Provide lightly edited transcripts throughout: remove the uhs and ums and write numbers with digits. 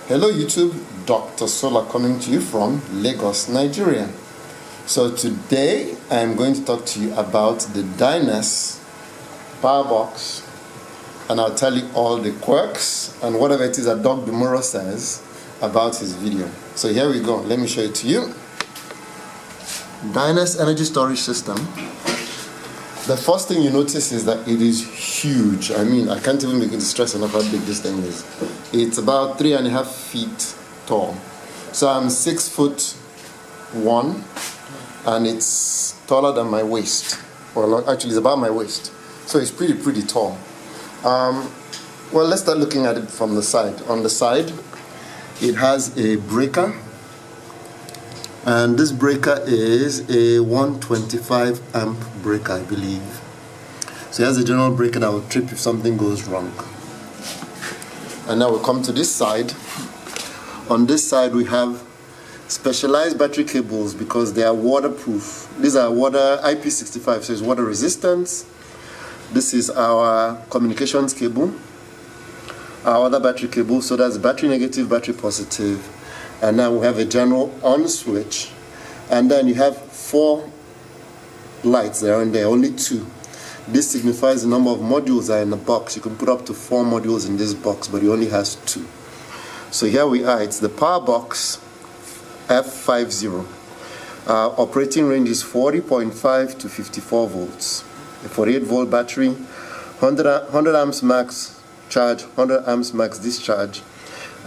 Hello YouTube, Dr. Solar coming to you from Lagos, Nigeria. So today I'm going to talk to you about the Dyness PowerBox, and I'll tell you all the quirks and whatever it is that Doc Demuro says about his video. So here we go, let me show it to you. Dyness energy storage system. The first thing you notice is that it is huge. I mean, I can't even begin to stress enough how big this thing is. It's about 3.5 feet tall. So I'm 6'1", and it's taller than my waist. Well, actually, it's about my waist. So it's pretty tall. Well, let's start looking at it from the side. On the side, it has a breaker. And this breaker is a 125 amp breaker, I believe. So it has a general breaker that will trip if something goes wrong. And now we'll come to this side. On this side we have specialized battery cables because they are waterproof. These are IP65, so it's water resistance. This is our communications cable. Our other battery cable, so that's battery negative, battery positive. And now we have a general on switch, and then you have 4 lights there and there, only 2. This signifies the number of modules that are in the box. You can put up to 4 modules in this box, but it only has 2. So here we are, it's the PowerBox F5.0. Operating range is 40.5 to 54 volts. A 48 volt battery, 100 amps max charge, 100 amps max discharge.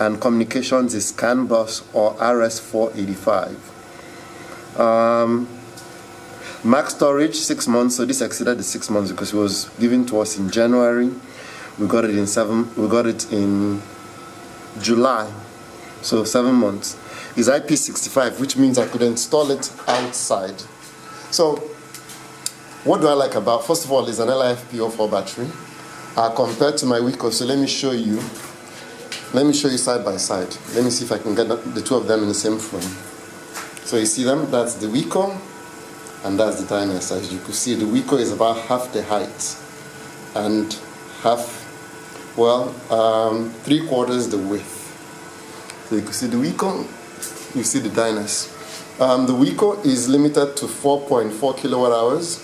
And communications is CAN bus or RS485. Max storage 6 months, so this exceeded the 6 months because it was given to us in January. We got it in July, so 7 months. It's IP65, which means I could install it outside. So what do I like about? First of all, it's an F5.0 battery compared to my Wiko. So let me show you. Let me show you side by side. Let me see if I can get the 2 of them in the same frame. So you see them? That's the Wiko, and that's the Dyness. As you can see, the Wiko is about half the height, and three-quarters the width. So you can see the Wiko, you see the Dyness. The Wiko is limited to 4.4 kilowatt hours.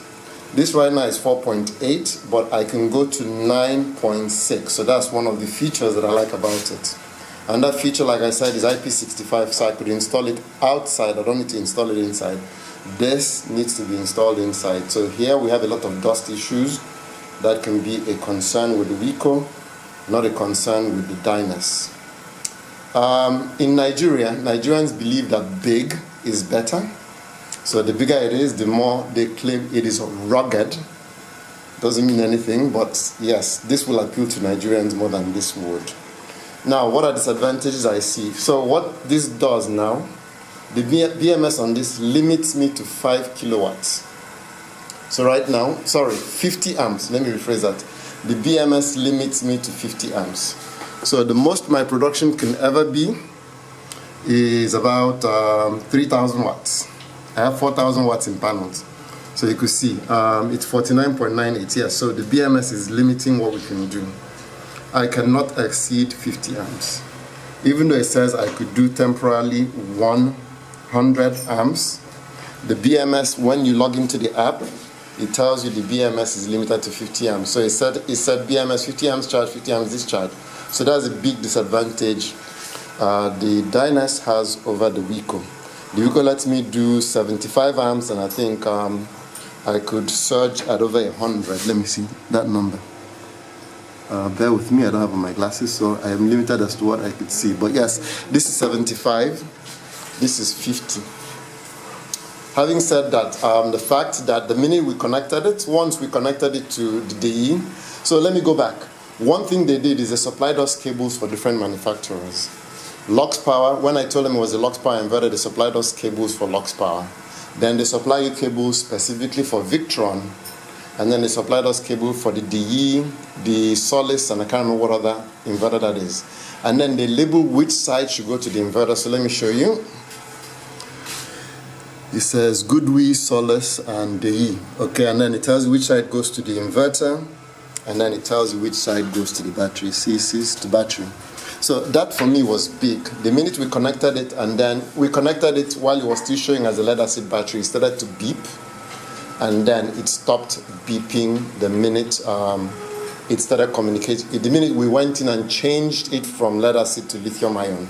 This right now is 4.8, but I can go to 9.6. So that's one of the features that I like about it. And that feature, like I said, is IP65, so I could install it outside. I don't need to install it inside. This needs to be installed inside. So here we have a lot of dust issues that can be a concern with the Wiko, not a concern with the Dyness. In Nigeria, Nigerians believe that big is better. So the bigger it is, the more they claim it is rugged. Doesn't mean anything, but yes, this will appeal to Nigerians more than this would. Now, what are disadvantages I see? So what this does now, the BMS on this limits me to 5 kilowatts. So right now, 50 amps, let me rephrase that. The BMS limits me to 50 amps. So the most my production can ever be is about 3,000 watts. I have 4,000 watts in panels. So you could see, it's 49.98, yes, so the BMS is limiting what we can do. I cannot exceed 50 amps. Even though it says I could do temporarily 100 amps, the BMS, when you log into the app, it tells you the BMS is limited to 50 amps. So it said BMS 50 amps charge, 50 amps discharge. So that's a big disadvantage the Dyness has over the Wiko. The Wiko lets me do 75 amps, and I think I could surge at over 100. Let me see that number. Bear with me, I don't have my glasses, so I am limited as to what I could see. But yes, this is 75, this is 50. Having said that, the fact that the minute we connected it, once we connected it to the Deye, so let me go back. One thing they did is they supplied us cables for different manufacturers. Lux Power, when I told them it was a Lux Power inverter, they supplied us cables for Lux Power. Then they supply you cables specifically for Victron. And then they supplied us cable for the Deye, the Solace, and I can't remember what other inverter that is. And then they label which side should go to the inverter. So let me show you. It says Goodwill, Solace, and Deye. Okay, and then it tells you which side goes to the inverter. And then it tells you which side goes to the battery. See, it's the battery. So that for me was big. The minute we connected it, and then we connected it while it was still showing as a lead acid battery, it started to beep, and then it stopped beeping the minute it started communicating. The minute we went in and changed it from lead acid to lithium ion.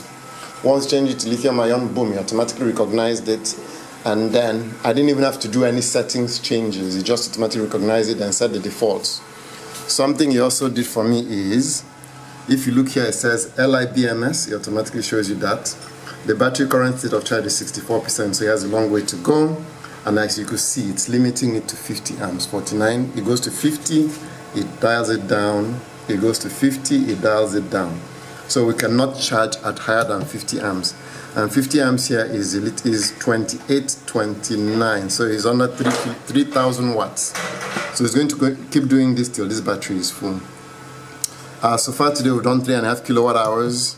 Once changed it to lithium ion, boom, it automatically recognized it, and then I didn't even have to do any settings changes. It just automatically recognized it and set the defaults. Something he also did for me is, if you look here, it says LIBMS, it automatically shows you that. The battery current state of charge is 64%, so it has a long way to go. And as you can see, it's limiting it to 50 amps, 49. It goes to 50, it dials it down. It goes to 50, it dials it down. So we cannot charge at higher than 50 amps. And 50 amps here is 2829, so it's under 3,000 watts. So it's going to keep doing this till this battery is full. So far today we've done 3.5 kilowatt hours,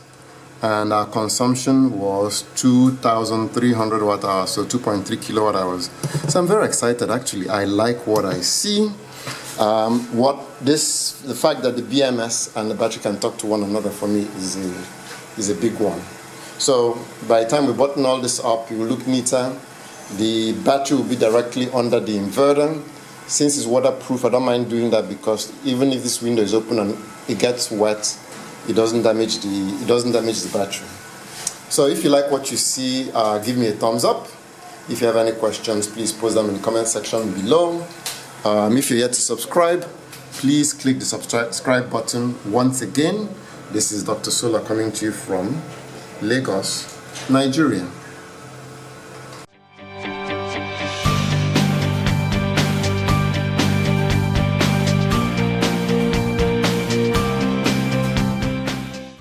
and our consumption was 2,300 watt hours, so 2.3 kilowatt hours. So I'm very excited actually. I like what I see. The fact that the BMS and the battery can talk to one another for me is a big one. So by the time we button all this up, it will look neater. The battery will be directly under the inverter. Since it's waterproof, I don't mind doing that, because even if this window is open and it gets wet, it doesn't damage the battery. So if you like what you see, give me a thumbs up. If you have any questions, please post them in the comment section below. If you're yet to subscribe, please click the subscribe button once again. This is Dr. Solar coming to you from Lagos, Nigeria.